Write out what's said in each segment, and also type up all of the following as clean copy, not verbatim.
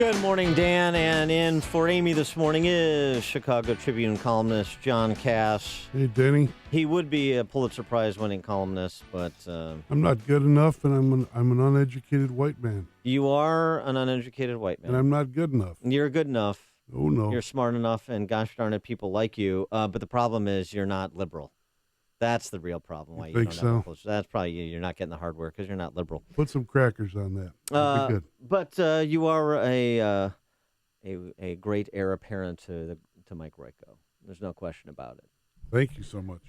Good morning, Dan. And in for Amy this morning is Chicago Tribune columnist John Cass. Hey, Danny. He would be a Pulitzer Prize-winning columnist, but I'm not good enough, and I'm an uneducated white man. you are an uneducated white man. And I'm not good enough. You're good enough. Oh, no. You're smart enough, and gosh darn it, people like you. But the problem is you're not liberal. That's the real problem. Why you think don't so? have a Pulitzer. That's probably you. You're not getting the hardware because you're not liberal. Put some crackers on that. That'd be good. But you are a great heir apparent to Mike Royko. There's no question about it. Thank you so much.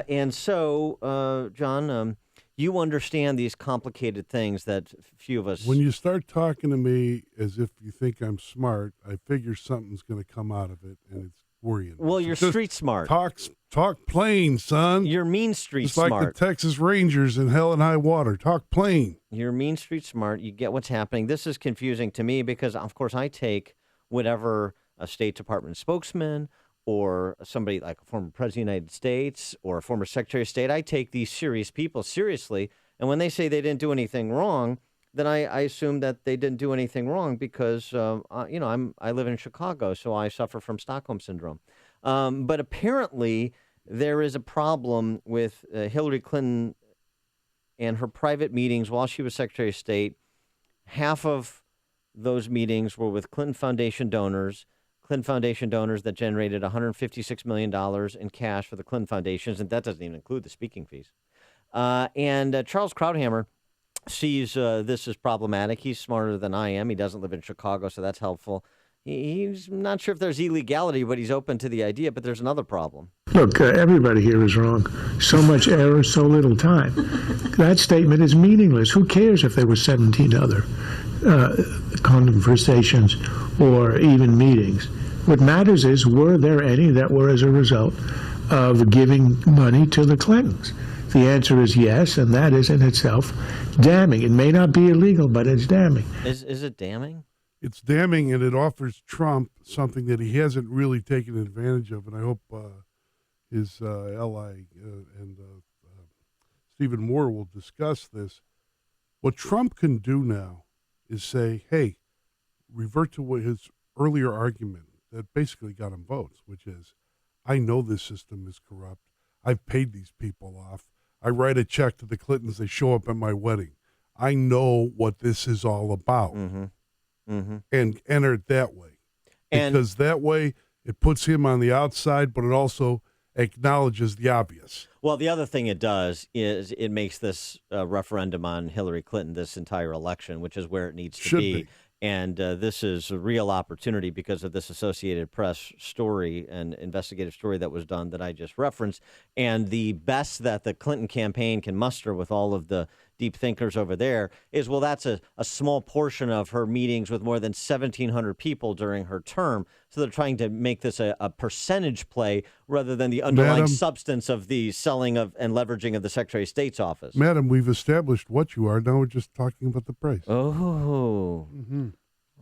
And so, John, you understand these complicated things that few of us. When you start talking to me as if you think I'm smart, I figure something's going to come out of it, and it's worrying. Well, you're street smart. Talk plain, son. You're mean street Just smart. like the Texas Rangers in Hell and High Water. Talk plain. You're mean street smart. You get what's happening. This is confusing to me because, of course, I take whatever a State Department spokesman or somebody like a former President of the United States or a former Secretary of State, I take these serious people seriously. And when they say they didn't do anything wrong, then I assume that they didn't do anything wrong because, I live in Chicago, so I suffer from Stockholm Syndrome. But apparently there is a problem with Hillary Clinton and her private meetings while she was Secretary of State. Half of those meetings were with Clinton Foundation donors that generated $156 million in cash for the Clinton Foundations, and that doesn't even include the speaking fees. And Charles Krauthammer sees this as problematic. He's smarter than I am. He doesn't live in Chicago, so that's helpful. He's not sure if there's illegality, but he's open to the idea. But there's another problem. Look, everybody here is wrong. So much error, so little time. That statement is meaningless. Who cares if there were 17 other conversations or even meetings? What matters is, were there any that were as a result of giving money to the Clintons? The answer is yes, and that is in itself damning. It may not be illegal, but it's damning. Is it damning? It's damning, and it offers Trump something that he hasn't really taken advantage of, and I hope his ally and Stephen Moore will discuss this. What Trump can do now is say, hey, revert to what his earlier argument that basically got him votes, which is, I know this system is corrupt. I've paid these people off. I write a check to the Clintons. They show up at my wedding. I know what this is all about. Mm-hmm. Mm-hmm. And enter it that way. Because that way it puts him on the outside, but it also acknowledges the obvious. Well, the other thing it does is it makes this referendum on Hillary Clinton this entire election, which is where it needs to be. And this is a real opportunity because of this Associated Press story and investigative story that was done that I just referenced. And the best that the Clinton campaign can muster with all of the deep thinkers over there is, well, that's a small portion of her meetings with more than 1,700 people during her term. So they're trying to make this a percentage play rather than the underlying substance of the selling of and leveraging of the Secretary of State's office. Madam, we've established what you are. Now we're just talking about the price. Oh. Mm-hmm.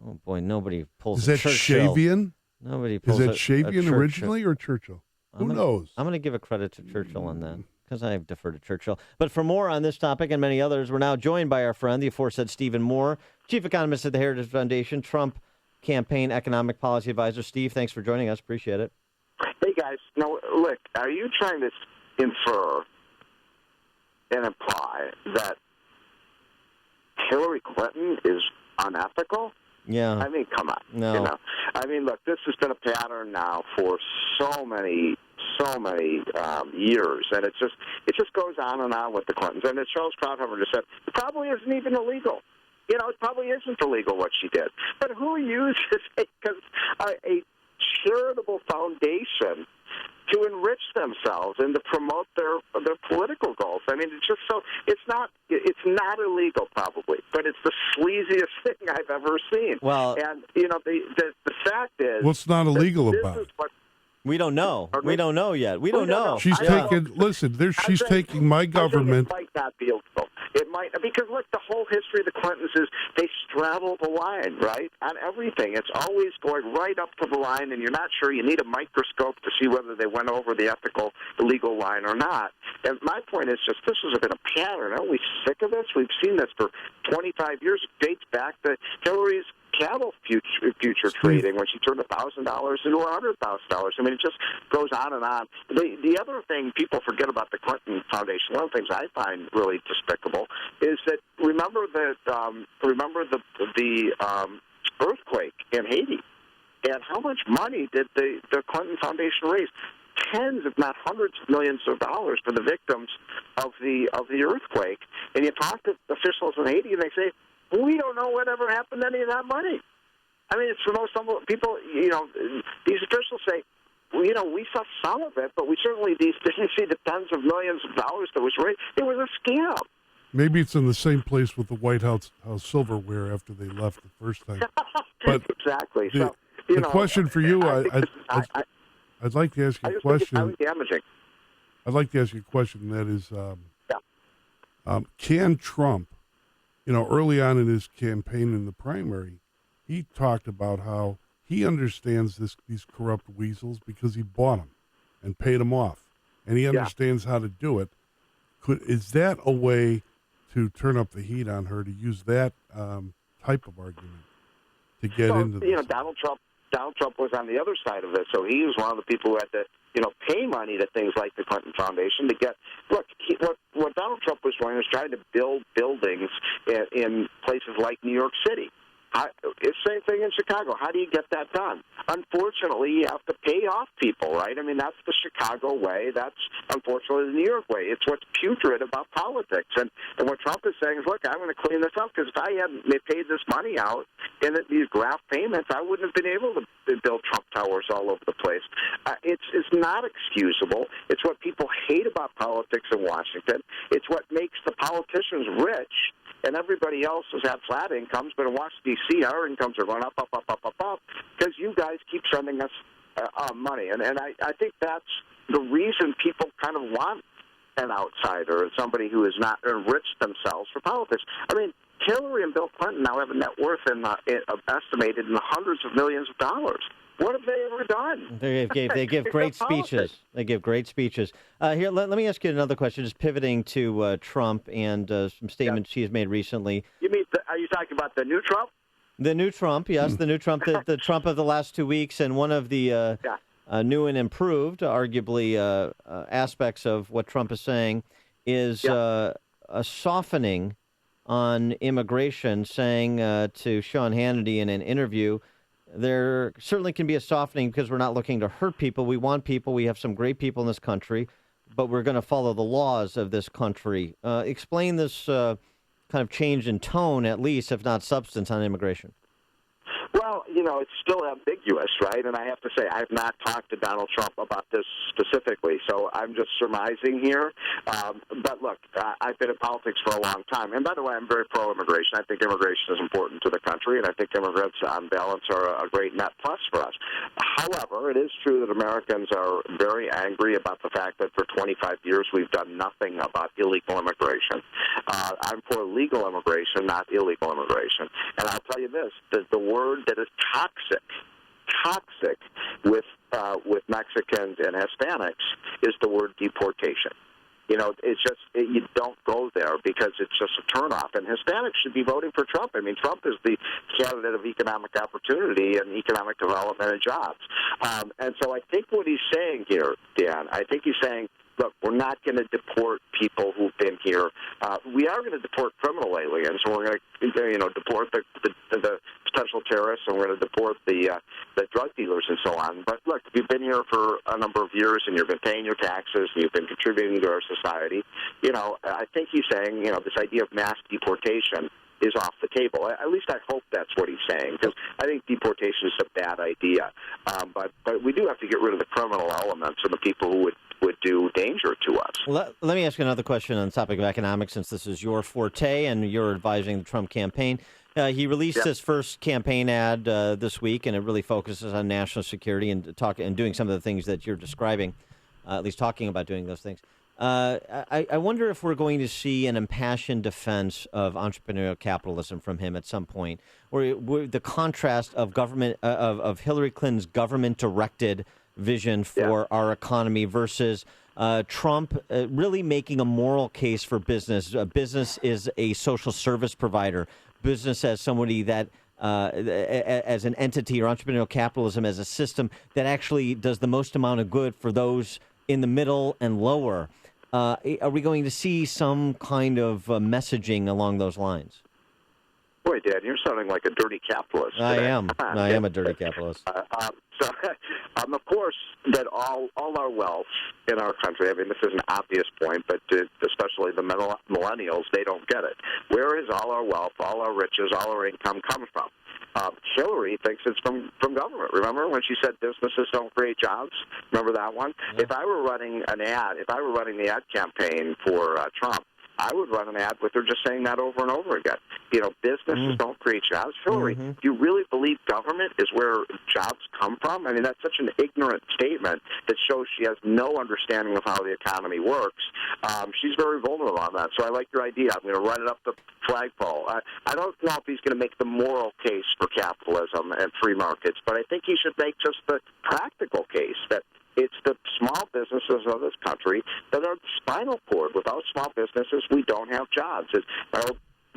Oh, boy, nobody pulls Is that Churchill. Shavian? Nobody pulls Is that Shavian originally or Churchill? Who knows? I'm going to give a credit to Churchill on that because I've deferred to Churchill. But for more on this topic and many others, we're now joined by our friend, the aforesaid Stephen Moore, chief economist at the Heritage Foundation, Trump campaign economic policy advisor. Steve, thanks for joining us. Appreciate it. Hey, guys. Now, look, are you trying to infer and imply that Hillary Clinton is unethical? Yeah. I mean, come on. No. You know? I mean, look, this has been a pattern now for so many years, and it just goes on and on with the Clintons. And as Charles Krauthammer just said, it probably isn't even illegal. You know, it probably isn't illegal what she did. But who uses a charitable foundation to enrich themselves and to promote their political goals? I mean, it's not illegal probably, but it's the sleaziest thing I've ever seen. Well, and you know, the fact is, what's not illegal about it? We don't know. We don't know yet. We don't know. She's taking. Listen, she's taking my government. It might not be illegal. It might, because look, the whole history of the Clintons is they straddle the line, right, on everything. It's always going right up to the line, and you're not sure. You need a microscope to see whether they went over the ethical, illegal line or not. And my point is just this has been a pattern. Aren't we sick of this? We've seen this for 25 years. It dates back to Hillary's cattle future trading when she turned $1,000 into $100,000. I mean, it just goes on and on. The other thing people forget about the Clinton Foundation, one of the things I find really despicable, is that remember the earthquake in Haiti, and how much money did the Clinton Foundation raise? Tens, if not hundreds of millions of dollars for the victims of the earthquake. And you talk to officials in Haiti, and they say, we don't know whatever happened to any of that money. I mean, it's the most humble people. These officials say, well, we saw some of it, but we certainly didn't see the tens of millions of dollars that was raised. It was a scam. Maybe it's in the same place with the White House silverware after they left the first time. But exactly. The question for you, I'd like to ask you a question. I'd like to ask you a question. That is, can Trump, early on in his campaign in the primary, he talked about how he understands these corrupt weasels because he bought them and paid them off, and he understands how to do it. Is that a way to turn up the heat on her, to use that type of argument to get into this? Donald Trump was on the other side of this, so he was one of the people who had to, pay money to things like the Clinton Foundation to get. Look, what Donald Trump was doing was trying to build buildings in places like New York City. Same thing in Chicago. How do you get that done? Unfortunately, you have to pay off people, right? I mean, that's the Chicago way. That's, unfortunately, the New York way. It's what's putrid about politics. And what Trump is saying is, look, I'm going to clean this up, because if I hadn't paid this money out in these graft payments, I wouldn't have been able to build Trump towers all over the place. It's not excusable. It's what people hate about politics in Washington. It's what makes the politicians rich, and everybody else has had flat incomes, but in Washington, D.C., our incomes are going up, because you guys keep sending us money. And I think that's the reason people kind of want an outsider, somebody who has not enriched themselves for politics. I mean, Hillary and Bill Clinton now have a net worth estimated in the hundreds of millions of dollars. What have they ever done? They give great speeches. They give great speeches. Here, let me ask you another question, just pivoting to Trump and some statements he has made recently. You mean, are you talking about the new Trump? The new Trump, yes, the new Trump, the Trump of the last 2 weeks, and one of the new and improved, arguably, aspects of what Trump is saying is a softening on immigration, saying to Sean Hannity in an interview, there certainly can be a softening because we're not looking to hurt people. We want people. We have some great people in this country, but we're going to follow the laws of this country. Explain this kind of change in tone, at least, if not substance, on immigration. Well, it's still ambiguous, right? And I have to say, I have not talked to Donald Trump about this specifically, so I'm just surmising here. But look, I've been in politics for a long time. And by the way, I'm very pro-immigration. I think immigration is important to the country, and I think immigrants, on balance, are a great net plus for us. However, it is true that Americans are very angry about the fact that for 25 years we've done nothing about illegal immigration. I'm for legal immigration, not illegal immigration. And I'll tell you this, the word that is toxic with Mexicans and Hispanics is the word deportation. It's just you don't go there because it's just a turnoff. And Hispanics should be voting for Trump. I mean, Trump is the candidate of economic opportunity and economic development and jobs. And so I think what he's saying here, Dan, I think he's saying, look, we're not going to deport people who've been here. We are going to deport criminal aliens. We're going to, deport the potential terrorists, and we're going to deport the drug dealers and so on. But look, if you've been here for a number of years and you've been paying your taxes and you've been contributing to our society, I think he's saying, this idea of mass deportation is off the table. At least I hope that's what he's saying, because I think deportation is a bad idea. But we do have to get rid of the criminal elements and the people who would do danger to us. Well, let me ask you another question on the topic of economics, since this is your forte and you're advising the Trump campaign. He released his first campaign ad this week, and it really focuses on national security and doing some of the things that you're describing, at least talking about doing those things. I wonder if we're going to see an impassioned defense of entrepreneurial capitalism from him at some point, or the contrast of government of Hillary Clinton's government-directed vision for our economy versus Trump really making a moral case for business. Business is a social service provider. Business as somebody that as an entity, or entrepreneurial capitalism as a system that actually does the most amount of good for those in the middle and lower. Are we going to see some kind of messaging along those lines? Boy, Dad, you're sounding like a dirty capitalist I today. am. I am a dirty capitalist. So, of course, that all our wealth in our country, I mean, this is an obvious point, but especially the millennials, they don't get it. Where is all our wealth, all our riches, all our income come from? Hillary thinks it's from government. Remember when she said businesses don't create jobs? Remember that one? Yeah. If I were running the ad campaign for Trump, I would run an ad with her just saying that over and over again. Businesses don't create jobs. Hillary, do you really believe government is where jobs come from? I mean, that's such an ignorant statement that shows she has no understanding of how the economy works. She's very vulnerable on that. So I like your idea. I'm going to run it up the flagpole. I don't know if he's going to make the moral case for capitalism and free markets, but I think he should make just the practical case that it's the small businesses of this country that are the spinal cord. Without small businesses, we don't have jobs. Our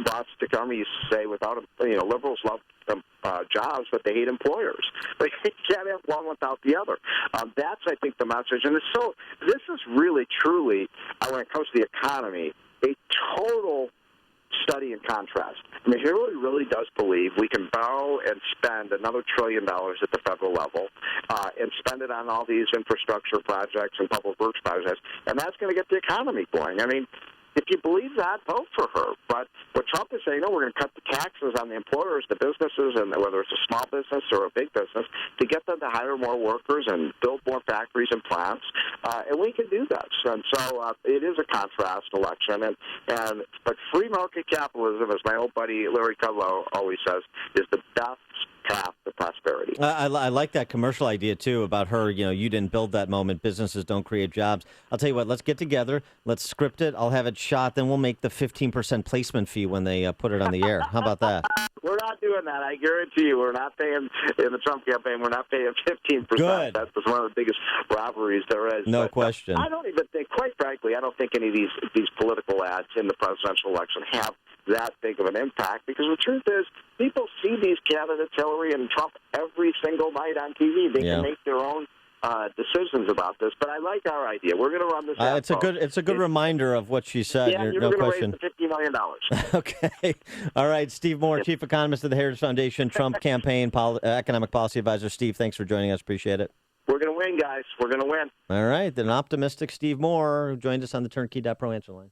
boss Army used to say, without liberals love jobs, but they hate employers. But you can't have one without the other. That's, I think, the message. And this is really, truly, when it comes to the economy, a total study in contrast. I mean, Hillary really does believe we can borrow and spend another $1 trillion at the federal level and spend it on all these infrastructure projects and public works projects, and that's going to get the economy going. I mean, if you believe that, vote for her. But what Trump is saying, we're going to cut the taxes on the employers, the businesses, and whether it's a small business or a big business, to get them to hire more workers and build more factories and plants, and we can do that. And so it is a contrast election, but free market capitalism, as my old buddy Larry Kudlow always says, is the best path to prosperity. I like that commercial idea, too, about her, you didn't build that moment. Businesses don't create jobs. I'll tell you what, let's get together. Let's script it. I'll have it shot. Then we'll make the 15% placement fee when they put it on the air. How about that? We're not doing that. I guarantee you. We're not paying, in the Trump campaign, we're not paying 15%. Good. That's one of the biggest robberies there is. No question. I don't even think, quite frankly, I don't think any of these political ads in the presidential election have that big of an impact, because the truth is people see these candidates, Hillary and Trump, every single night on TV. They can make their own decisions about this, but I like our idea. We're going to run this. It's a good reminder of what she said. Yeah, you're no going to question. raise the $50 million. Okay. All right. Steve Moore, Chief Economist of the Heritage Foundation, Trump Campaign Economic Policy Advisor. Steve, thanks for joining us. Appreciate it. We're going to win, guys. We're going to win. All right. Then optimistic Steve Moore, who joined us on the Turnkey.Pro answer line.